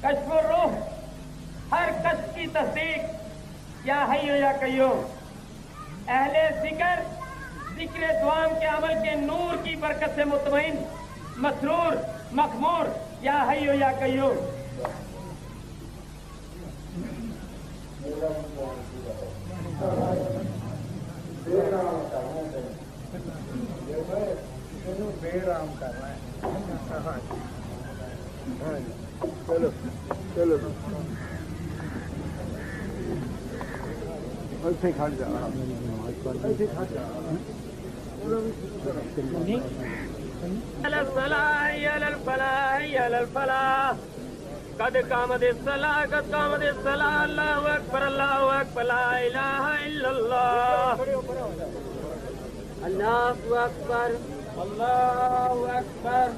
कश्फ रूह, हर कश्फ की तस्दीक, या हय्यो या कय्यूम। अहले जिक्र दुआम के अमल के नूर की बरकत से मुतमईन, मसरूर, मखमूर, या हय्यो या कय्यूम। बेराम करना है। चलो चलो ऐसे खा जा, ऐसे खा जा। कद कामद सलाह, कद कामद सलाह, अल्लाहु अकबर, अल्लाहु अकबर, ला इलाहा इल्लल्लाह, अल्लाहु अकबर, अल्लाहु अकबर।